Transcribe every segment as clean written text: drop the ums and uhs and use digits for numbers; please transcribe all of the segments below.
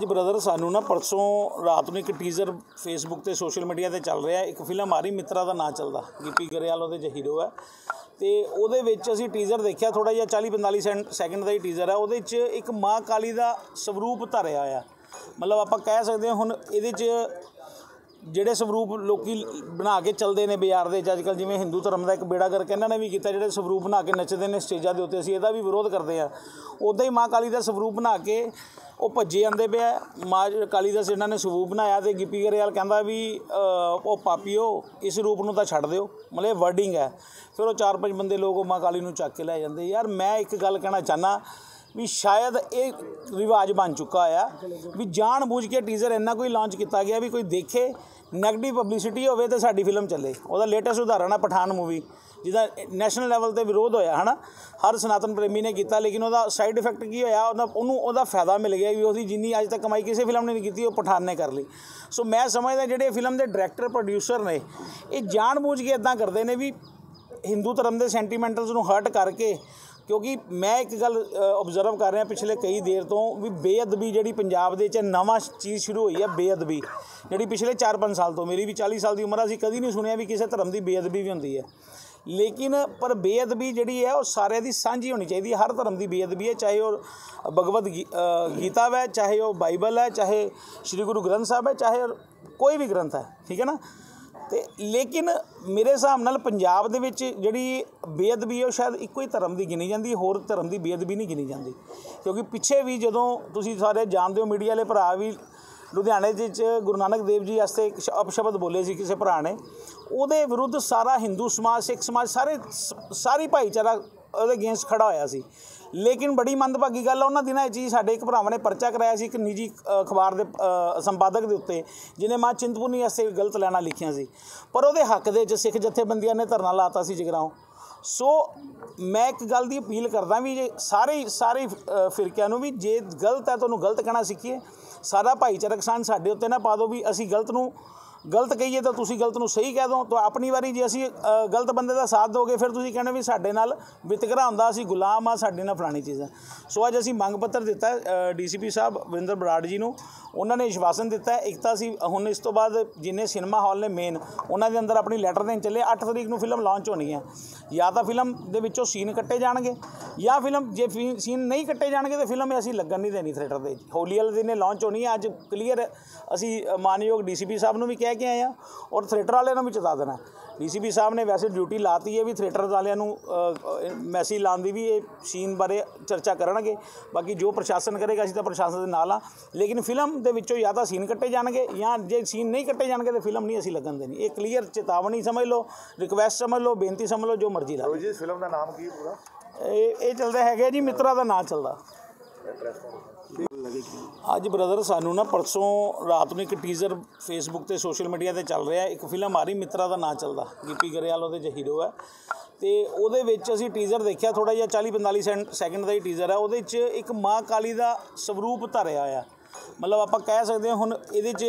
ਅੱਜ ਬ੍ਰਦਰ ਸਾਨੂੰ ਨਾ ਪਰਸੋਂ ਰਾਤ ਨੂੰ ਇੱਕ ਟੀਜ਼ਰ ਫੇਸਬੁੱਕ ਤੇ ਸੋਸ਼ਲ ਮੀਡੀਆ ਤੇ ਚੱਲ ਰਿਹਾ। ਇੱਕ ਫਿਲਮ ਆ ਰਹੀ ਮਿੱਤਰਾ ਦਾ ਨਾਂ ਚੱਲਦਾ, ਗਿੱਪੀ ਗਰੇਵਾਲ ਉਹਦੇ 'ਚ ਹੀਰੋ ਹੈ ਤੇ ਉਹਦੇ ਵਿੱਚ ਅਸੀਂ ਟੀਜ਼ਰ ਦੇਖਿਆ। ਥੋੜਾ ਜਿਹਾ 40-45 ਸੈਕਿੰਡ ਦਾ ਹੀ ਟੀਜ਼ਰ ਹੈ। ਉਹਦੇ 'ਚ ਇੱਕ ਮਾਂ ਕਾਲੀ ਦਾ ਸਵਰੂਪ ਧਰਿਆ ਆ। ਮਤਲਬ ਆਪਾਂ ਕਹਿ ਸਕਦੇ ਹਾਂ ਹੁਣ ਇਹਦੇ 'ਚ ਜਿਹੜੇ ਸਵਰੂਪ ਲੋਕੀ ਬਣਾ ਕੇ ਚੱਲਦੇ ਨੇ ਬਾਜ਼ਾਰ ਦੇ ਵਿੱਚ ਅੱਜ ਕੱਲ੍ਹ, ਜਿਵੇਂ ਹਿੰਦੂ ਧਰਮ ਦਾ ਇੱਕ ਬੇੜਾ ਗਰਕ ਇਹਨਾਂ ਨੇ ਵੀ ਕੀਤਾ, ਜਿਹੜੇ ਸਵਰੂਪ ਬਣਾ ਕੇ ਨੱਚਦੇ ਨੇ ਸਟੇਜਾਂ ਦੇ ਉੱਤੇ, ਅਸੀਂ ਇਹਦਾ ਵੀ ਵਿਰੋਧ ਕਰਦੇ ਹਾਂ। ਉੱਦਾਂ ਹੀ ਮਾਂ ਕਾਲੀ ਦਾ ਸਵਰੂਪ ਬਣਾ ਕੇ ਉਹ ਭੱਜੇ ਜਾਂਦੇ ਪਿਆ। ਮਾਂ ਕਾਲੀ ਦਾ ਇਹਨਾਂ ਨੇ ਸਵਰੂਪ ਬਣਾਇਆ ਅਤੇ ਗਿੱਪੀ ਗਰੇਵਾਲ ਕਹਿੰਦਾ ਵੀ ਉਹ ਪਾਪੀਓ ਇਸ ਰੂਪ ਨੂੰ ਤਾਂ ਛੱਡ ਦਿਓ, ਮਤਲਬ ਇਹ ਵਰਡਿੰਗ ਹੈ। ਫਿਰ ਉਹ 4-5 ਬੰਦੇ ਲੋਕ ਉਹ ਮਾਂ ਕਾਲੀ ਨੂੰ ਚੱਕ ਕੇ ਲੈ ਜਾਂਦੇ। ਯਾਰ ਮੈਂ ਇੱਕ ਗੱਲ ਕਹਿਣਾ ਚਾਹੁੰਦਾ ਵੀ ਸ਼ਾਇਦ ਇਹ ਰਿਵਾਜ ਬਣ ਚੁੱਕਾ ਆ ਵੀ ਜਾਣ ਬੁੱਝ ਕੇ ਟੀਜ਼ਰ ਇੰਨਾ ਕੋਈ ਲਾਂਚ ਕੀਤਾ ਗਿਆ ਵੀ ਕੋਈ ਦੇਖੇ, ਨੈਗੇਟਿਵ ਪਬਲਿਸਿਟੀ ਹੋਵੇ ਤਾਂ ਸਾਡੀ ਫਿਲਮ ਚੱਲੇ। ਉਹਦਾ ਲੇਟੈਸਟ ਉਦਾਹਰਣ ਹੈ ਪਠਾਨ ਮੂਵੀ, ਜਿਹਦਾ ਨੈਸ਼ਨਲ ਲੈਵਲ 'ਤੇ ਵਿਰੋਧ ਹੋਇਆ ਹੈ ਨਾ, ਹਰ ਸਨਾਤਨ ਪ੍ਰੇਮੀ ਨੇ ਕੀਤਾ, ਲੇਕਿਨ ਉਹਦਾ ਸਾਈਡ ਇਫੈਕਟ ਕੀ ਹੋਇਆ, ਉਹਦਾ ਫਾਇਦਾ ਮਿਲ ਗਿਆ ਵੀ ਉਹਦੀ ਜਿੰਨੀ ਅੱਜ ਤੱਕ ਕਮਾਈ ਕਿਸੇ ਫਿਲਮ ਨੇ ਨਹੀਂ ਕੀਤੀ ਉਹ ਪਠਾਨ ਨੇ ਕਰ ਲਈ। ਸੋ ਮੈਂ ਸਮਝਦਾ ਜਿਹੜੇ ਫਿਲਮ ਦੇ ਡਾਇਰੈਕਟਰ ਪ੍ਰੋਡਿਊਸਰ ਨੇ ਇਹ ਜਾਣ ਬੁੱਝ ਕੇ ਇੱਦਾਂ ਕਰਦੇ ਨੇ ਵੀ ਹਿੰਦੂ ਧਰਮ ਦੇ ਸੈਂਟੀਮੈਂਟਲਸ ਨੂੰ ਹਰਟ ਕਰਕੇ। ਕਿਉਂਕਿ ਮੈਂ ਇੱਕ ਗੱਲ ਓਬਜ਼ਰਵ ਕਰ ਰਿਹਾ ਪਿਛਲੇ ਕਈ ਦੇਰ ਤੋਂ ਵੀ ਬੇਅਦਬੀ ਜਿਹੜੀ ਪੰਜਾਬ ਦੇ 'ਚ ਨਵਾਂ ਚੀਜ਼ ਸ਼ੁਰੂ ਹੋਈ ਹੈ, ਬੇਅਦਬੀ ਜਿਹੜੀ ਪਿਛਲੇ 4-5 ਸਾਲ ਤੋਂ, ਮੇਰੀ ਵੀ 40 ਸਾਲ ਦੀ ਉਮਰ, ਅਸੀਂ ਕਦੀ ਨਹੀਂ ਸੁਣਿਆ ਵੀ ਕਿਸੇ ਧਰਮ ਦੀ ਬੇਅਦਬੀ ਵੀ ਹੁੰਦੀ ਹੈ। ਲੇਕਿਨ ਪਰ ਬੇਅਦਬੀ ਜਿਹੜੀ ਹੈ ਉਹ ਸਾਰਿਆਂ ਦੀ ਸਾਂਝੀ ਹੋਣੀ ਚਾਹੀਦੀ ਹੈ। ਹਰ ਧਰਮ ਦੀ ਬੇਅਦਬੀ ਹੈ, ਚਾਹੇ ਉਹ ਭਗਵਦ ਗੀਤਾ ਹੈ, ਚਾਹੇ ਉਹ ਬਾਈਬਲ ਹੈ, ਚਾਹੇ ਸ਼੍ਰੀ ਗੁਰੂ ਗ੍ਰੰਥ ਸਾਹਿਬ ਹੈ, ਚਾਹੇ ਕੋਈ ਵੀ ਗ੍ਰੰਥ ਹੈ, ਠੀਕ ਹੈ ਨਾ। ਅਤੇ ਲੇਕਿਨ ਮੇਰੇ ਹਿਸਾਬ ਨਾਲ ਪੰਜਾਬ ਦੇ ਵਿੱਚ ਜਿਹੜੀ ਬੇਅਦਬੀ ਹੈ ਉਹ ਸ਼ਾਇਦ ਇੱਕੋ ਹੀ ਧਰਮ ਦੀ ਗਿਣੀ ਜਾਂਦੀ, ਹੋਰ ਧਰਮ ਦੀ ਬੇਅਦਬੀ ਨਹੀਂ ਗਿਣੀ ਜਾਂਦੀ। ਕਿਉਂਕਿ ਪਿੱਛੇ ਵੀ ਜਦੋਂ ਤੁਸੀਂ ਸਾਰੇ ਜਾਣਦੇ ਹੋ, ਮੀਡੀਆ ਵਾਲੇ ਭਰਾ ਵੀ, ਲੁਧਿਆਣੇ ਦੇ ਵਿੱਚ ਗੁਰੂ ਨਾਨਕ ਦੇਵ ਜੀ ਵਾਸਤੇ ਇੱਕ ਅਪਸ਼ਬਦ ਬੋਲੇ ਸੀ ਕਿਸੇ ਭਰਾ ਨੇ, ਉਹਦੇ ਵਿਰੁੱਧ ਸਾਰਾ ਹਿੰਦੂ ਸਮਾਜ, ਸਿੱਖ ਸਮਾਜ, ਸਾਰੀ ਭਾਈਚਾਰਾ ਉਹਦੇ ਅਗੇਂਸਟ ਖੜਾ ਹੋਇਆ ਸੀ। ਲੇਕਿਨ ਬੜੀ ਮੰਦਭਾਗੀ ਗੱਲ ਆ, ਉਹਨਾਂ ਦਿਨਾਂ 'ਚ ਹੀ ਸਾਡੇ ਇੱਕ ਭਰਾਵਾਂ ਨੇ ਪਰਚਾ ਕਰਾਇਆ ਸੀ ਇੱਕ ਨਿੱਜੀ ਅਖਬਾਰ ਦੇ ਸੰਪਾਦਕ ਦੇ ਉੱਤੇ, ਜਿਹਨੇ ਮਾਂ ਚਿੰਤਪੁਰਨੀ ਵਾਸਤੇ ਗਲਤ ਲਾਈਨਾਂ ਲਿਖੀਆਂ ਸੀ, ਪਰ ਉਹਦੇ ਹੱਕ ਦੇ ਵਿੱਚ ਸਿੱਖ ਜਥੇਬੰਦੀਆਂ ਨੇ ਧਰਨਾ ਲਾਤਾ ਸੀ ਜਗਰਾਓਂ। ਸੋ ਮੈਂ ਇੱਕ ਗੱਲ ਦੀ ਅਪੀਲ ਕਰਦਾ ਵੀ ਜੇ ਸਾਰੇ ਫਿਰਕਿਆਂ ਨੂੰ ਵੀ ਜੇ ਗਲਤ ਹੈ ਤੁਹਾਨੂੰ ਗਲਤ ਕਹਿਣਾ ਸਿੱਖੀਏ। ਸਾਰਾ ਭਾਈਚਾਰਕ ਸਾਂਝ ਸਾਡੇ ਉੱਤੇ ਨਾ ਪਾ ਦਿਓ ਵੀ ਅਸੀਂ ਗਲਤ ਨੂੰ ਗਲਤ ਕਹੀਏ ਤਾਂ ਤੁਸੀਂ ਗਲਤ ਨੂੰ ਸਹੀ ਕਹਿ ਦਿਓ। ਤਾਂ ਆਪਣੀ ਵਾਰੀ ਜੇ ਅਸੀਂ ਗਲਤ ਬੰਦੇ ਦਾ ਸਾਥ ਦੋਗੇ ਫਿਰ ਤੁਸੀਂ ਕਹਿੰਦੇ ਵੀ ਸਾਡੇ ਨਾਲ ਵਿਤਕਰਾ ਹੁੰਦਾ, ਅਸੀਂ ਗੁਲਾਮ ਆ, ਸਾਡੇ ਨਾਲ ਫਲਾਣੀ ਚੀਜ਼ ਹੈ। ਸੋ ਅੱਜ ਅਸੀਂ ਮੰਗ ਪੱਤਰ ਦਿੱਤਾ DCP ਸਾਹਿਬ ਵਰਿੰਦਰ ਬਰਾੜ ਜੀ ਨੂੰ। ਉਹਨਾਂ ਨੇ ਵਿਸ਼ਵਾਸਨ ਦਿੱਤਾ ਇੱਕ ਤਾਂ ਅਸੀਂ ਹੁਣ ਇਸ ਤੋਂ ਬਾਅਦ ਜਿੰਨੇ ਸਿਨੇਮਾ ਹਾਲ ਨੇ ਮੇਨ, ਉਹਨਾਂ ਦੇ ਅੰਦਰ ਆਪਣੀ ਲੈਟਰ ਦੇਣ ਚੱਲੇ। 8 ਤਰੀਕ ਨੂੰ ਫਿਲਮ ਲਾਂਚ ਹੋਣੀ ਹੈ। ਜਾਂ ਤਾਂ ਫਿਲਮ ਦੇ ਵਿੱਚੋਂ ਸੀਨ ਕੱਟੇ ਜਾਣਗੇ, ਜਾਂ ਫਿਲਮ ਜੇ ਸੀਨ ਨਹੀਂ ਕੱਟੇ ਜਾਣਗੇ ਤਾਂ ਫਿਲਮ ਅਸੀਂ ਲੱਗਣ ਨਹੀਂ ਦੇਣੀ ਥੀਏਟਰ ਦੇ। ਹੋਲੀ ਵਾਲੇ ਦਿਨ ਲਾਂਚ ਹੋਣੀ ਹੈ। ਅੱਜ ਕਲੀਅਰ ਅਸੀਂ ਮਾਨਯੋਗ DCP ਸਾਹਿਬ ਨੂੰ ਵੀ ਕਹਿ ਕੇ ਆਏ ਹਾਂ ਔਰ ਥੀਏਟਰ ਵਾਲਿਆਂ ਨੂੰ ਵੀ ਚੇਤਾ ਦੇਣਾ। DCP ਸਾਹਿਬ ਨੇ ਵੈਸੇ ਡਿਊਟੀ ਲਾਤੀ ਹੈ ਵੀ ਥੀਏਟਰ ਵਾਲਿਆਂ ਨੂੰ ਮੈਸੇਜ ਲਾਉਣ ਦੀ ਵੀ ਇਹ ਸੀਨ ਬਾਰੇ ਚਰਚਾ ਕਰਨਗੇ। ਬਾਕੀ ਜੋ ਪ੍ਰਸ਼ਾਸਨ ਕਰੇਗਾ ਅਸੀਂ ਤਾਂ ਪ੍ਰਸ਼ਾਸਨ ਦੇ ਨਾਲ ਹਾਂ। ਲੇਕਿਨ ਫਿਲਮ ਦੇ ਵਿੱਚੋਂ ਜਾਂ ਤਾਂ ਸੀਨ ਕੱਟੇ ਜਾਣਗੇ, ਜਾਂ ਜੇ ਸੀਨ ਨਹੀਂ ਕੱਟੇ ਜਾਣਗੇ ਤਾਂ ਫਿਲਮ ਨਹੀਂ ਅਸੀਂ ਲੱਗਣ ਦੇਣੀ। ਇਹ ਕਲੀਅਰ ਚੇਤਾਵਨੀ ਸਮਝ ਲਓ, ਰਿਕੁਐਸਟ ਸਮਝ ਲਓ, ਬੇਨਤੀ ਸਮਝ ਲਓ, ਜੋ ਮਰਜ਼ੀ ਲਾ ਲਓ। ਜੀ ਫਿਲਮ ਦਾ ਨਾਮ ਕੀ ਪੂਰਾ? ਇਹ ਚੱਲਦਾ ਹੈਗਾ ਜੀ ਮਿੱਤਰਾ ਦਾ ਨਾਂ ਚੱਲਦਾ। ਅੱਜ ਬ੍ਰਦਰ ਸਾਨੂੰ ਨਾ ਪਰਸੋਂ ਰਾਤ ਨੂੰ ਇੱਕ ਟੀਜ਼ਰ ਫੇਸਬੁੱਕ ਤੇ ਸੋਸ਼ਲ ਮੀਡੀਆ ਤੇ ਚੱਲ ਰਿਹਾ। ਇੱਕ ਫਿਲਮ ਆ ਰਹੀ ਮਿੱਤਰਾ ਦਾ ਨਾਂ ਚੱਲਦਾ, ਗਿੱਪੀ ਗਰੇਵਾਲ ਉਹਦੇ 'ਚ ਹੀਰੋ ਹੈ ਤੇ ਉਹਦੇ ਵਿੱਚ ਅਸੀਂ ਟੀਜ਼ਰ ਦੇਖਿਆ। ਥੋੜਾ ਜਿਹਾ 40-45 ਸੈਕਿੰਡ ਦਾ ਹੀ ਟੀਜ਼ਰ ਹੈ। ਉਹਦੇ 'ਚ ਇੱਕ ਮਾਂ ਕਾਲੀ ਦਾ ਸਵਰੂਪ ਧਰਿਆ ਆ। ਮਤਲਬ ਆਪਾਂ ਕਹਿ ਸਕਦੇ ਹਾਂ ਹੁਣ ਇਹਦੇ 'ਚ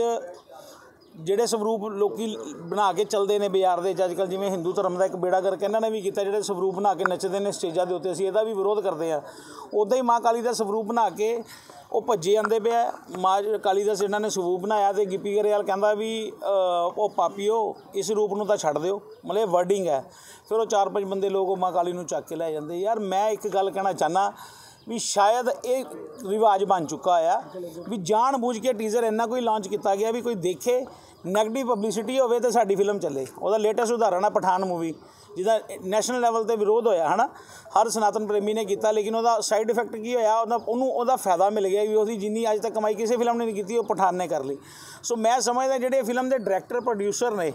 ਜਿਹੜੇ ਸਵਰੂਪ ਲੋਕੀ ਬਣਾ ਕੇ ਚੱਲਦੇ ਨੇ ਬਾਜ਼ਾਰ ਦੇ ਵਿੱਚ ਅੱਜ ਕੱਲ੍ਹ, ਜਿਵੇਂ ਹਿੰਦੂ ਧਰਮ ਦਾ ਇੱਕ ਬੇੜਾ ਗਰਕ ਇਹਨਾਂ ਨੇ ਵੀ ਕੀਤਾ, ਜਿਹੜੇ ਸਵਰੂਪ ਬਣਾ ਕੇ ਨੱਚਦੇ ਨੇ ਸਟੇਜਾਂ ਦੇ ਉੱਤੇ, ਅਸੀਂ ਇਹਦਾ ਵੀ ਵਿਰੋਧ ਕਰਦੇ ਹਾਂ। ਉੱਦਾਂ ਹੀ ਮਾਂ ਕਾਲੀ ਦਾ ਸਵਰੂਪ ਬਣਾ ਕੇ ਉਹ ਭੱਜੇ ਜਾਂਦੇ ਪਿਆ। ਮਾਂ ਕਾਲੀ ਦਾ ਇਹਨਾਂ ਨੇ ਸਵਰੂਪ ਬਣਾਇਆ ਅਤੇ ਗਿੱਪੀ ਗਰੇਵਾਲ ਕਹਿੰਦਾ ਵੀ ਉਹ ਪਾਪੀਓ ਇਸ ਰੂਪ ਨੂੰ ਤਾਂ ਛੱਡ ਦਿਓ, ਮਤਲਬ ਇਹ ਵਰਡਿੰਗ ਹੈ। ਫਿਰ ਉਹ 4-5 ਬੰਦੇ ਲੋਕ ਉਹ ਮਾਂ ਕਾਲੀ ਨੂੰ ਚੱਕ ਕੇ ਲੈ ਜਾਂਦੇ। ਯਾਰ ਮੈਂ ਇੱਕ ਗੱਲ ਕਹਿਣਾ ਚਾਹੁੰਦਾ ਵੀ ਸ਼ਾਇਦ ਇਹ ਰਿਵਾਜ ਬਣ ਚੁੱਕਾ ਆ ਵੀ ਜਾਣ ਬੁੱਝ ਕੇ ਟੀਜ਼ਰ ਇੰਨਾ ਕੋਈ ਲਾਂਚ ਕੀਤਾ ਗਿਆ ਵੀ ਕੋਈ ਦੇਖੇ, ਨੈਗੇਟਿਵ ਪਬਲਿਸਿਟੀ ਹੋਵੇ ਤਾਂ ਸਾਡੀ ਫਿਲਮ ਚੱਲੇ। ਉਹਦਾ ਲੇਟੈਸਟ ਉਦਾਹਰਣ ਹੈ ਪਠਾਨ ਮੂਵੀ, ਜਿਹਦਾ ਨੈਸ਼ਨਲ ਲੈਵਲ 'ਤੇ ਵਿਰੋਧ ਹੋਇਆ ਹੈ ਨਾ, ਹਰ ਸਨਾਤਨ ਪ੍ਰੇਮੀ ਨੇ ਕੀਤਾ, ਲੇਕਿਨ ਉਹਦਾ ਸਾਈਡ ਇਫੈਕਟ ਕੀ ਹੋਇਆ, ਉਹਦਾ ਫਾਇਦਾ ਮਿਲ ਗਿਆ ਵੀ ਉਹਦੀ ਜਿੰਨੀ ਅੱਜ ਤੱਕ ਕਮਾਈ ਕਿਸੇ ਫਿਲਮ ਨੇ ਨਹੀਂ ਕੀਤੀ ਉਹ ਪਠਾਨ ਨੇ ਕਰ ਲਈ। ਸੋ ਮੈਂ ਸਮਝਦਾ ਜਿਹੜੇ ਫਿਲਮ ਦੇ ਡਾਇਰੈਕਟਰ ਪ੍ਰੋਡਿਊਸਰ ਨੇ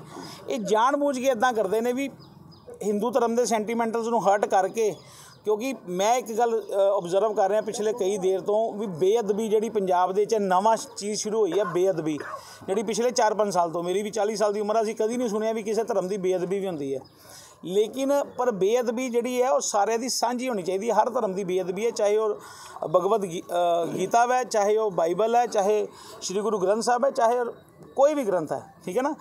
ਇਹ ਜਾਣ ਬੁੱਝ ਕੇ ਇੱਦਾਂ ਕਰਦੇ ਨੇ ਵੀ ਹਿੰਦੂ ਧਰਮ ਦੇ ਸੈਂਟੀਮੈਂਟਲਸ ਨੂੰ ਹਰਟ ਕਰਕੇ। ਕਿਉਂਕਿ ਮੈਂ ਇੱਕ ਗੱਲ ਓਬਜ਼ਰਵ ਕਰ ਰਿਹਾ ਪਿਛਲੇ ਕਈ ਦੇਰ ਤੋਂ ਵੀ ਬੇਅਦਬੀ ਜਿਹੜੀ ਪੰਜਾਬ ਦੇ 'ਚ ਨਵਾਂ ਚੀਜ਼ ਸ਼ੁਰੂ ਹੋਈ ਹੈ, ਬੇਅਦਬੀ ਜਿਹੜੀ ਪਿਛਲੇ 4-5 ਸਾਲ ਤੋਂ, ਮੇਰੀ ਵੀ 40 ਸਾਲ ਦੀ ਉਮਰ, ਅਸੀਂ ਕਦੀ ਨਹੀਂ ਸੁਣਿਆ ਵੀ ਕਿਸੇ ਧਰਮ ਦੀ ਬੇਅਦਬੀ ਵੀ ਹੁੰਦੀ ਹੈ। ਲੇਕਿਨ ਪਰ ਬੇਅਦਬੀ ਜਿਹੜੀ ਹੈ ਉਹ ਸਾਰਿਆਂ ਦੀ ਸਾਂਝੀ ਹੋਣੀ ਚਾਹੀਦੀ ਹੈ। ਹਰ ਧਰਮ ਦੀ ਬੇਅਦਬੀ ਹੈ, ਚਾਹੇ ਉਹ ਭਗਵਦ ਗੀਤਾ ਹੈ, ਚਾਹੇ ਉਹ ਬਾਈਬਲ ਹੈ, ਚਾਹੇ ਸ਼੍ਰੀ ਗੁਰੂ ਗ੍ਰੰਥ ਸਾਹਿਬ ਹੈ, ਚਾਹੇ ਕੋਈ ਵੀ ਗ੍ਰੰਥ ਹੈ, ਠੀਕ ਹੈ ਨਾ।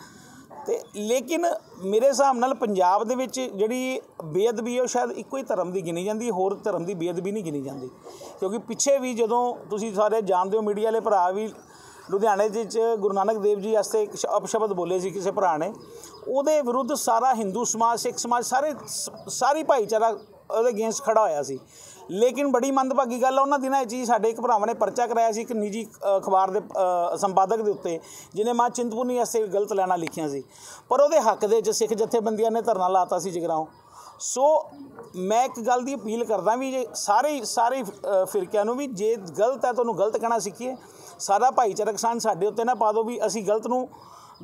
ਤੇ ਲੇਕਿਨ ਮੇਰੇ ਹਿਸਾਬ ਨਾਲ ਪੰਜਾਬ ਦੇ ਵਿੱਚ ਜਿਹੜੀ ਬੇਅਦਬੀ ਉਹ ਸ਼ਾਇਦ ਇੱਕੋ ਹੀ ਧਰਮ ਦੀ ਗਿਣੀ ਜਾਂਦੀ, ਹੋਰ ਧਰਮ ਦੀ ਬੇਅਦਬੀ ਨਹੀਂ ਗਿਣੀ ਜਾਂਦੀ। ਕਿਉਂਕਿ ਪਿੱਛੇ ਵੀ ਜਦੋਂ ਤੁਸੀਂ ਸਾਰੇ ਜਾਣਦੇ ਹੋ, ਮੀਡੀਆ ਵਾਲੇ ਭਰਾ ਵੀ, ਲੁਧਿਆਣੇ ਦੇ ਵਿੱਚ ਗੁਰੂ ਨਾਨਕ ਦੇਵ ਜੀ ਵਾਸਤੇ ਇੱਕ ਅਪਸ਼ਬਦ ਬੋਲੇ ਸੀ ਕਿਸੇ ਭਰਾ ਨੇ, ਉਹਦੇ ਵਿਰੁੱਧ ਸਾਰਾ ਹਿੰਦੂ ਸਮਾਜ, ਸਿੱਖ ਸਮਾਜ, ਸਾਰੀ ਭਾਈਚਾਰਾ ਉਹਦੇ ਅਗੇਂਸਟ ਖੜਾ ਹੋਇਆ ਸੀ। ਲੇਕਿਨ ਬੜੀ ਮੰਦਭਾਗੀ ਗੱਲ ਆ, ਉਹਨਾਂ ਦਿਨਾਂ ਵਿੱਚ ਹੀ ਸਾਡੇ ਇੱਕ ਭਰਾਵਾਂ ਨੇ ਪਰਚਾ ਕਰਾਇਆ ਸੀ ਇੱਕ ਨਿੱਜੀ ਅਖਬਾਰ ਦੇ ਸੰਪਾਦਕ ਦੇ ਉੱਤੇ, ਜਿਹਨੇ ਮਾਂ ਚਿੰਤਪੁਰਨੀ ਵਾਸਤੇ ਗਲਤ ਲਾਈਨਾਂ ਲਿਖੀਆਂ ਸੀ, ਪਰ ਉਹਦੇ ਹੱਕ ਦੇ ਵਿੱਚ ਸਿੱਖ ਜਥੇਬੰਦੀਆਂ ਨੇ ਧਰਨਾ ਲਾਤਾ ਸੀ ਜਗਰਾਓਂ। ਸੋ ਮੈਂ ਇੱਕ ਗੱਲ ਦੀ ਅਪੀਲ ਕਰਦਾ ਵੀ ਜੇ ਸਾਰੇ ਫਿਰਕਿਆਂ ਨੂੰ ਵੀ, ਜੇ ਗਲਤ ਹੈ ਤੁਹਾਨੂੰ ਗਲਤ ਕਹਿਣਾ ਸਿੱਖੀਏ। ਸਾਰਾ ਭਾਈਚਾਰਕ ਸਾਂਝ ਸਾਡੇ ਉੱਤੇ ਨਾ ਪਾ ਦਿਓ ਵੀ ਅਸੀਂ ਗਲਤ ਨੂੰ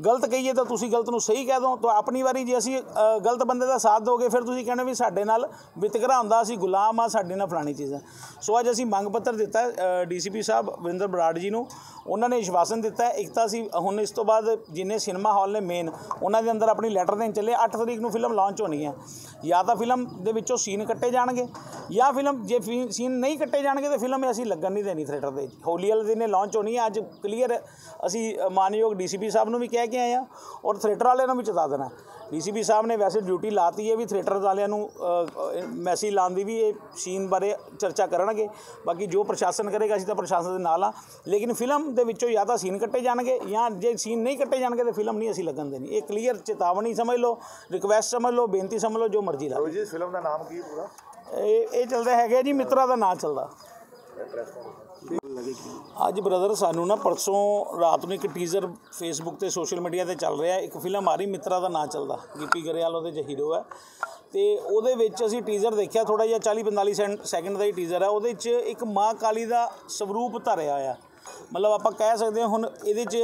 ਗਲਤ ਕਹੀਏ ਤਾਂ ਤੁਸੀਂ ਗਲਤ ਨੂੰ ਸਹੀ ਕਹਿ ਦਿਓ। ਤਾਂ ਆਪਣੀ ਵਾਰੀ ਜੇ ਅਸੀਂ ਗਲਤ ਬੰਦੇ ਦਾ ਸਾਥ ਦੋਗੇ, ਫਿਰ ਤੁਸੀਂ ਕਹਿੰਦੇ ਵੀ ਸਾਡੇ ਨਾਲ ਵਿਤਕਰਾ ਹੁੰਦਾ, ਅਸੀਂ ਗੁਲਾਮ ਆ, ਸਾਡੇ ਨਾਲ ਫਲਾਣੀ ਚੀਜ਼ ਹੈ। ਸੋ ਅੱਜ ਅਸੀਂ ਮੰਗ ਪੱਤਰ ਦਿੱਤਾ DCP ਸਾਹਿਬ ਵਰਿੰਦਰ ਬਰਾੜ ਜੀ ਨੂੰ। ਉਹਨਾਂ ਨੇ ਵਿਸ਼ਵਾਸਨ ਦਿੱਤਾ ਇੱਕ ਤਾਂ ਅਸੀਂ ਹੁਣ ਇਸ ਤੋਂ ਬਾਅਦ ਜਿੰਨੇ ਸਿਨੇਮਾ ਹਾਲ ਨੇ ਮੇਨ, ਉਹਨਾਂ ਦੇ ਅੰਦਰ ਆਪਣੀ ਲੈਟਰ ਦੇਣ ਚੱਲੇ। 8 ਤਰੀਕ ਨੂੰ ਫਿਲਮ ਲਾਂਚ ਹੋਣੀ ਹੈ। ਜਾਂ ਤਾਂ ਫਿਲਮ ਦੇ ਵਿੱਚੋਂ ਸੀਨ ਕੱਟੇ ਜਾਣਗੇ, ਜਾਂ ਫਿਲਮ ਜੇ ਸੀਨ ਨਹੀਂ ਕੱਟੇ ਜਾਣਗੇ ਤਾਂ ਫਿਲਮ ਅਸੀਂ ਲੱਗਣ ਨਹੀਂ ਦੇਣੀ ਥੀਏਟਰ ਦੇ। ਹੋਲੀ ਵਾਲੇ ਦਿਨ ਲਾਂਚ ਹੋਣੀ ਹੈ। ਅੱਜ ਕਲੀਅਰ ਅਸੀਂ ਮਾਨਯੋਗ DCP ਸਾਹਿਬ ਨੂੰ ਵੀ ਕਹਿ ਕੇ ਆਏ ਹਾਂ, ਔਰ ਥੀਏਟਰ ਵਾਲਿਆਂ ਨੂੰ ਵੀ ਚੇਤਾ ਦੇਣਾ। DCP ਸਾਹਿਬ ਨੇ ਵੈਸੇ ਡਿਊਟੀ ਲਾਤੀ ਹੈ ਵੀ ਥੀਏਟਰ ਵਾਲਿਆਂ ਨੂੰ ਮੈਸੇਜ ਲਾਉਣ ਦੀ ਵੀ ਇਹ ਸੀਨ ਬਾਰੇ ਚਰਚਾ ਕਰਨਗੇ। ਬਾਕੀ ਜੋ ਪ੍ਰਸ਼ਾਸਨ ਕਰੇਗਾ ਅਸੀਂ ਤਾਂ ਪ੍ਰਸ਼ਾਸਨ ਦੇ ਨਾਲ ਹਾਂ। ਲੇਕਿਨ ਫਿਲਮ ਦੇ ਵਿੱਚੋਂ ਜਾਂ ਤਾਂ ਸੀਨ ਕੱਟੇ ਜਾਣਗੇ, ਜਾਂ ਜੇ ਸੀਨ ਨਹੀਂ ਕੱਟੇ ਜਾਣਗੇ ਤਾਂ ਫਿਲਮ ਨਹੀਂ ਅਸੀਂ ਲੱਗਣ ਦੇਣੀ। ਇਹ ਕਲੀਅਰ ਚੇਤਾਵਨੀ ਸਮਝ ਲਓ, ਰਿਕੁਐਸਟ ਸਮਝ ਲਓ, ਬੇਨਤੀ ਸਮਝ ਲਓ, ਜੋ ਮਰਜ਼ੀ ਲਾ ਲਓ। ਜੀ ਫਿਲਮ ਦਾ ਨਾਮ ਕੀ ਪੂਰਾ? ਇਹ ਚੱਲਦਾ ਹੈਗਾ ਜੀ, ਮਿੱਤਰਾਂ ਦਾ ਨਾਂ ਚੱਲਦਾ। ਅੱਜ ਬ੍ਰਦਰ ਸਾਨੂੰ ਨਾ ਪਰਸੋਂ ਰਾਤ ਨੂੰ ਇੱਕ ਟੀਜ਼ਰ ਫੇਸਬੁੱਕ ਤੇ ਸੋਸ਼ਲ ਮੀਡੀਆ ਤੇ ਚੱਲ ਰਿਹਾ, ਇੱਕ ਫਿਲਮ ਆ ਰਹੀ ਮਿੱਤਰਾਂ ਦਾ ਨਾਂ ਚੱਲਦਾ, ਗਿੱਪੀ ਗਰੇਵਾਲ ਉਹਦੇ 'ਚ ਹੀਰੋ ਹੈ। ਤੇ ਉਹਦੇ ਵਿੱਚ ਅਸੀਂ ਟੀਜ਼ਰ ਦੇਖਿਆ, ਥੋੜ੍ਹਾ ਜਿਹਾ 40-45 ਸੈਕਿੰਡ ਦਾ ਹੀ ਟੀਜ਼ਰ ਹੈ। ਉਹਦੇ 'ਚ ਇੱਕ ਮਾਂ ਕਾਲੀ ਦਾ ਸਵਰੂਪ ਧਰਿਆ ਆ। ਮਤਲਬ ਆਪਾਂ ਕਹਿ ਸਕਦੇ ਹਾਂ ਹੁਣ ਇਹਦੇ 'ਚ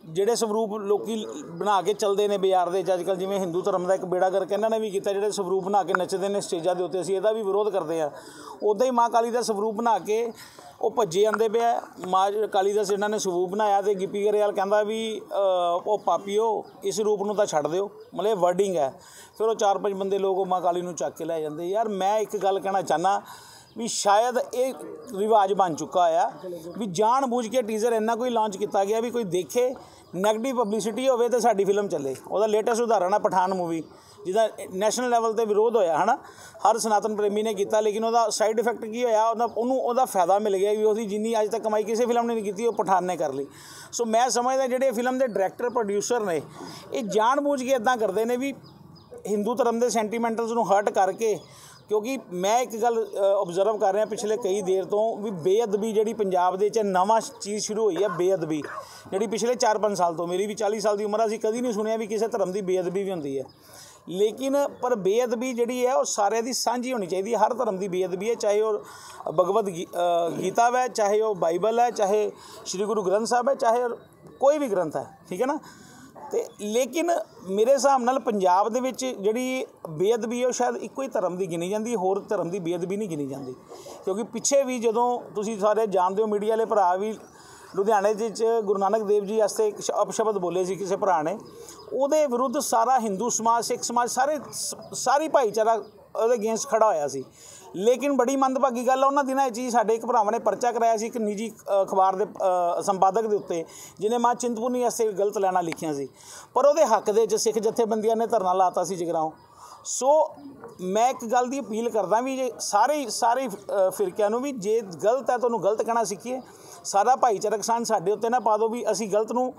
ਜਿਹੜੇ ਸਵਰੂਪ ਲੋਕੀ ਬਣਾ ਕੇ ਚੱਲਦੇ ਨੇ ਬਾਜ਼ਾਰ ਦੇ ਵਿੱਚ ਅੱਜ ਕੱਲ੍ਹ, ਜਿਵੇਂ ਹਿੰਦੂ ਧਰਮ ਦਾ ਇੱਕ ਬੇੜਾ ਗਰਕ ਇਹਨਾਂ ਨੇ ਵੀ ਕੀਤਾ, ਜਿਹੜੇ ਸਵਰੂਪ ਬਣਾ ਕੇ ਨੱਚਦੇ ਨੇ ਸਟੇਜਾਂ ਦੇ ਉੱਤੇ, ਅਸੀਂ ਇਹਦਾ ਵੀ ਵਿਰੋਧ ਕਰਦੇ ਹਾਂ। ਉੱਦਾਂ ਹੀ ਮਾਂ ਕਾਲੀ ਦਾ ਸਵਰੂਪ ਬਣਾ ਕੇ ਉਹ ਭੱਜੇ ਜਾਂਦੇ ਪਿਆ। ਮਾਂ ਕਾਲੀ ਦਾ ਇਹਨਾਂ ਨੇ ਸਵਰੂਪ ਬਣਾਇਆ ਤੇ ਗਿੱਪੀ ਗਰੇਵਾਲ ਕਹਿੰਦਾ ਵੀ ਉਹ ਪਾਪੀਓ ਇਸ ਰੂਪ ਨੂੰ ਤਾਂ ਛੱਡ ਦਿਓ, ਮਤਲਬ ਵਰਡਿੰਗ ਹੈ। ਫਿਰ ਉਹ 4-5 ਬੰਦੇ ਲੋਕ ਉਹ ਮਾਂ ਕਾਲੀ ਨੂੰ ਚੱਕ ਕੇ ਲੈ ਜਾਂਦੇ। ਯਾਰ ਮੈਂ ਇੱਕ ਗੱਲ ਕਹਿਣਾ ਚਾਹੁੰਦਾ ਵੀ ਸ਼ਾਇਦ ਇਹ ਰਿਵਾਜ ਬਣ ਚੁੱਕਾ ਆ ਵੀ ਜਾਣ ਬੁੱਝ ਕੇ ਟੀਜ਼ਰ ਇੰਨਾ ਕੋਈ ਲਾਂਚ ਕੀਤਾ ਗਿਆ ਵੀ ਕੋਈ ਦੇਖੇ, ਨੈਗੇਟਿਵ ਪਬਲਿਸਿਟੀ ਹੋਵੇ ਤੇ ਸਾਡੀ ਫਿਲਮ ਚੱਲੇ। ਉਹਦਾ ਲੇਟੈਸਟ ਉਦਾਹਰਣ ਆ ਪਠਾਨ ਮੂਵੀ, ਜਿਹਦਾ ਨੈਸ਼ਨਲ ਲੈਵਲ ਤੇ ਵਿਰੋਧ ਹੋਇਆ ਹੈ ਨਾ, ਹਰ ਸਨਾਤਨ ਪ੍ਰੇਮੀ ਨੇ ਕੀਤਾ, ਲੇਕਿਨ ਉਹਦਾ ਸਾਈਡ ਇਫੈਕਟ ਕੀ ਹੋਇਆ, ਉਹਦਾ ਫਾਇਦਾ ਮਿਲ ਗਿਆ ਵੀ ਉਹਦੀ ਜਿੰਨੀ ਅੱਜ ਤੱਕ ਕਮਾਈ ਕਿਸੇ ਫਿਲਮ ਨੇ ਨਹੀਂ ਕੀਤੀ, ਉਹ ਪਠਾਨ ਨੇ ਕਰ ਲਈ। ਸੋ ਮੈਂ ਸਮਝਦਾ ਜਿਹੜੇ ਫਿਲਮ ਦੇ ਡਾਇਰੈਕਟਰ ਪ੍ਰੋਡਿਊਸਰ ਨੇ ਇਹ ਜਾਣ ਬੁੱਝ ਕੇ ਇੱਦਾਂ ਕਰਦੇ ਨੇ ਵੀ ਹਿੰਦੂ ਧਰਮ ਦੇ ਸੈਂਟੀਮੈਂਟਲਸ ਨੂੰ ਹਰਟ ਕਰਕੇ। ਕਿਉਂਕਿ ਮੈਂ ਇੱਕ ਗੱਲ ਓਬਜ਼ਰਵ ਕਰ ਰਿਹਾ ਪਿਛਲੇ ਕਈ ਦੇਰ ਤੋਂ ਵੀ ਬੇਅਦਬੀ ਜਿਹੜੀ ਪੰਜਾਬ ਦੇ 'ਚ ਨਵਾਂ ਚੀਜ਼ ਸ਼ੁਰੂ ਹੋਈ ਹੈ, ਬੇਅਦਬੀ ਜਿਹੜੀ ਪਿਛਲੇ 4-5 ਸਾਲ ਤੋਂ, ਮੇਰੀ ਵੀ 40 ਸਾਲ ਦੀ ਉਮਰ, ਅਸੀਂ ਕਦੀ ਨਹੀਂ ਸੁਣਿਆ ਵੀ ਕਿਸੇ ਧਰਮ ਦੀ ਬੇਅਦਬੀ ਵੀ ਹੁੰਦੀ ਹੈ। ਲੇਕਿਨ ਪਰ ਬੇਅਦਬੀ ਜਿਹੜੀ ਹੈ ਉਹ ਸਾਰਿਆਂ ਦੀ ਸਾਂਝੀ ਹੋਣੀ ਚਾਹੀਦੀ ਹੈ। ਹਰ ਧਰਮ ਦੀ ਬੇਅਦਬੀ ਹੈ, ਚਾਹੇ ਉਹ ਭਗਵਦ ਗੀਤਾ ਹੈ, ਚਾਹੇ ਉਹ ਬਾਈਬਲ ਹੈ, ਚਾਹੇ ਸ਼੍ਰੀ ਗੁਰੂ ਗ੍ਰੰਥ ਸਾਹਿਬ ਹੈ, ਚਾਹੇ ਕੋਈ ਵੀ ਗ੍ਰੰਥ ਹੈ, ਠੀਕ ਹੈ ਨਾ। ਤੇ ਲੇਕਿਨ ਮੇਰੇ ਹਿਸਾਬ ਨਾਲ ਪੰਜਾਬ ਦੇ ਵਿੱਚ ਜਿਹੜੀ ਬੇਅਦਬੀ ਉਹ ਸ਼ਾਇਦ ਇੱਕੋ ਹੀ ਧਰਮ ਦੀ ਗਿਣੀ ਜਾਂਦੀ, ਹੋਰ ਧਰਮ ਦੀ ਬੇਅਦਬੀ ਨਹੀਂ ਗਿਣੀ ਜਾਂਦੀ। ਕਿਉਂਕਿ ਪਿੱਛੇ ਵੀ ਜਦੋਂ ਤੁਸੀਂ ਸਾਰੇ ਜਾਣਦੇ ਹੋ, ਮੀਡੀਆ ਵਾਲੇ ਭਰਾ ਵੀ, ਲੁਧਿਆਣੇ ਦੇ ਵਿੱਚ ਗੁਰੂ ਨਾਨਕ ਦੇਵ ਜੀ ਵਾਸਤੇ ਇੱਕ ਅਪਸ਼ਬਦ ਬੋਲੇ ਸੀ ਕਿਸੇ ਭਰਾ ਨੇ, ਉਹਦੇ ਵਿਰੁੱਧ ਸਾਰਾ ਹਿੰਦੂ ਸਮਾਜ, ਸਿੱਖ ਸਮਾਜ, ਸਾਰੀ ਭਾਈਚਾਰਾ ਉਹਦੇ ਅਗੇਂਸਟ ਖੜਾ ਹੋਇਆ ਸੀ। ਲੇਕਿਨ ਬੜੀ ਮੰਦਭਾਗੀ ਗੱਲ ਆ, ਉਹਨਾਂ ਦਿਨਾਂ ਵਿੱਚ ਹੀ ਸਾਡੇ ਇੱਕ ਭਰਾਵਾਂ ਨੇ ਪਰਚਾ ਕਰਾਇਆ ਸੀ ਇੱਕ ਨਿੱਜੀ ਅਖਬਾਰ ਦੇ ਸੰਪਾਦਕ ਦੇ ਉੱਤੇ, ਜਿਹਨੇ ਮਾਂ ਚਿੰਤਪੁਰਨੀ ਵਾਸਤੇ ਗਲਤ ਲਾਈਨਾਂ ਲਿਖੀਆਂ ਸੀ, ਪਰ ਉਹਦੇ ਹੱਕ ਦੇ ਵਿੱਚ ਸਿੱਖ ਜਥੇਬੰਦੀਆਂ ਨੇ ਧਰਨਾ ਲਾਤਾ ਸੀ ਜਗਰਾਓਂ। ਸੋ ਮੈਂ ਇੱਕ ਗੱਲ ਦੀ ਅਪੀਲ ਕਰਦਾ ਵੀ ਜੇ ਸਾਰੇ ਫਿਰਕਿਆਂ ਨੂੰ ਵੀ, ਜੇ ਗਲਤ ਹੈ ਤੁਹਾਨੂੰ ਗਲਤ ਕਹਿਣਾ ਸਿੱਖੀਏ। ਸਾਰਾ ਭਾਈਚਾਰਕ ਸਾਂਝ ਸਾਡੇ ਉੱਤੇ ਨਾ ਪਾ ਦਿਓ ਵੀ ਅਸੀਂ ਗਲਤ ਨੂੰ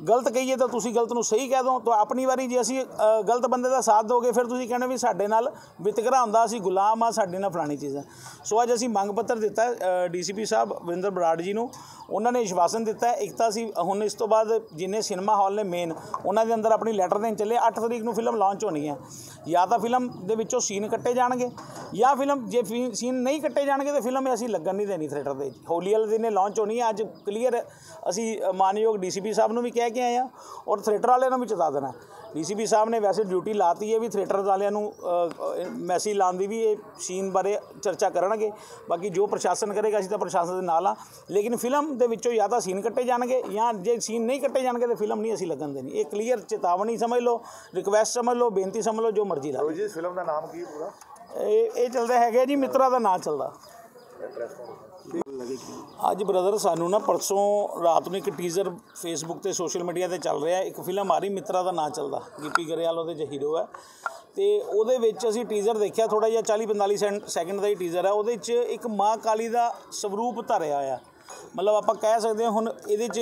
ਗਲਤ ਕਹੀਏ ਤਾਂ ਤੁਸੀਂ ਗਲਤ ਨੂੰ ਸਹੀ ਕਹਿ ਦਿਓ। ਤਾਂ ਆਪਣੀ ਵਾਰੀ ਜੇ ਅਸੀਂ ਗਲਤ ਬੰਦੇ ਦਾ ਸਾਥ ਦੋਗੇ, ਫਿਰ ਤੁਸੀਂ ਕਹਿੰਦੇ ਵੀ ਸਾਡੇ ਨਾਲ ਵਿਤਕਰਾ ਹੁੰਦਾ, ਅਸੀਂ ਗੁਲਾਮ ਆ, ਸਾਡੇ ਨਾਲ ਫਲਾਣੀ ਚੀਜ਼ ਹੈ। ਸੋ ਅੱਜ ਅਸੀਂ ਮੰਗ ਪੱਤਰ ਦਿੱਤਾ DCP ਸਾਹਿਬ ਵਰਿੰਦਰ ਬਰਾੜ ਜੀ ਨੂੰ। ਉਹਨਾਂ ਨੇ ਵਿਸ਼ਵਾਸਨ ਦਿੱਤਾ ਇੱਕ ਤਾਂ ਅਸੀਂ ਹੁਣ ਇਸ ਤੋਂ ਬਾਅਦ ਜਿੰਨੇ ਸਿਨੇਮਾ ਹਾਲ ਨੇ ਮੇਨ, ਉਹਨਾਂ ਦੇ ਅੰਦਰ ਆਪਣੀ ਲੈਟਰ ਦੇਣ ਚੱਲੇ। 8 ਤਰੀਕ ਨੂੰ ਫਿਲਮ ਲਾਂਚ ਹੋਣੀ ਹੈ। ਜਾਂ ਤਾਂ ਫਿਲਮ ਦੇ ਵਿੱਚੋਂ ਸੀਨ ਕੱਟੇ ਜਾਣਗੇ, ਜਾਂ ਫਿਲਮ ਜੇ ਸੀਨ ਨਹੀਂ ਕੱਟੇ ਜਾਣਗੇ ਤਾਂ ਫਿਲਮ ਅਸੀਂ ਲੱਗਣ ਨਹੀਂ ਦੇਣੀ ਥੀਏਟਰ ਦੇ। ਹੋਲੀ ਵਾਲੇ ਦਿਨ ਲਾਂਚ ਹੋਣੀ ਹੈ। ਅੱਜ ਕਲੀਅਰ ਅਸੀਂ ਮਾਨਯੋਗ DCP ਸਾਹਿਬ ਨੂੰ ਵੀ ਕਹਿ ਕੇ ਆਏ ਹਾਂ, ਔਰ ਥੀਏਟਰ ਵਾਲਿਆਂ ਨੂੰ ਵੀ ਚੇਤਾ ਦੇਣਾ। DCP ਸਾਹਿਬ ਨੇ ਵੈਸੇ ਡਿਊਟੀ ਲਾਤੀ ਹੈ ਵੀ ਥੀਏਟਰ ਵਾਲਿਆਂ ਨੂੰ ਮੈਸੇਜ ਲਾਉਣ ਦੀ ਵੀ ਇਹ ਸੀਨ ਬਾਰੇ ਚਰਚਾ ਕਰਨਗੇ। ਬਾਕੀ ਜੋ ਪ੍ਰਸ਼ਾਸਨ ਕਰੇਗਾ ਅਸੀਂ ਤਾਂ ਪ੍ਰਸ਼ਾਸਨ ਦੇ ਨਾਲ ਹਾਂ। ਲੇਕਿਨ ਫਿਲਮ ਦੇ ਵਿੱਚੋਂ ਜਾਂ ਤਾਂ ਸੀਨ ਕੱਟੇ ਜਾਣਗੇ, ਜਾਂ ਜੇ ਸੀਨ ਨਹੀਂ ਕੱਟੇ ਜਾਣਗੇ ਤਾਂ ਫਿਲਮ ਨਹੀਂ ਅਸੀਂ ਲੱਗਣ ਦੇਣੀ। ਇਹ ਕਲੀਅਰ ਚੇਤਾਵਨੀ ਸਮਝ ਲਓ, ਰਿਕੁਐਸਟ ਸਮਝ ਲਓ, ਬੇਨਤੀ ਸਮਝ ਲਓ, ਜੋ ਮਰਜ਼ੀ ਲਾ ਲਓ। ਜੀ ਫਿਲਮ ਦਾ ਨਾਮ ਕੀ ਪੂਰਾ? ਇਹ ਚੱਲਦਾ ਹੈਗਾ ਜੀ, ਮਿੱਤਰਾਂ ਦਾ ਨਾਂ ਚੱਲਦਾ। ਅੱਜ ਬ੍ਰਦਰ ਸਾਨੂੰ ਨਾ ਪਰਸੋਂ ਰਾਤ ਨੂੰ ਇੱਕ ਟੀਜ਼ਰ ਫੇਸਬੁੱਕ ਤੇ ਸੋਸ਼ਲ ਮੀਡੀਆ ਤੇ ਚੱਲ ਰਿਹਾ, ਇੱਕ ਫਿਲਮ ਆ ਰਹੀ ਮਿੱਤਰਾ ਦਾ ਨਾਂ ਚੱਲਦਾ, ਗਿੱਪੀ ਗਰੇਵਾਲ ਉਹਦੇ 'ਚ ਹੀਰੋ ਹੈ। ਤੇ ਉਹਦੇ ਵਿੱਚ ਅਸੀਂ ਟੀਜ਼ਰ ਦੇਖਿਆ, ਥੋੜਾ ਜਿਹਾ 40-45 ਸੈਕਿੰਡ ਦਾ ਹੀ ਟੀਜ਼ਰ ਹੈ। ਉਹਦੇ 'ਚ ਇੱਕ ਮਾਂ ਕਾਲੀ ਦਾ ਸਵਰੂਪ ਧਰਿਆ ਆ, ਮਤਲਬ ਆਪਾਂ ਕਹਿ ਸਕਦੇ ਹਾਂ ਹੁਣ ਇਹਦੇ 'ਚ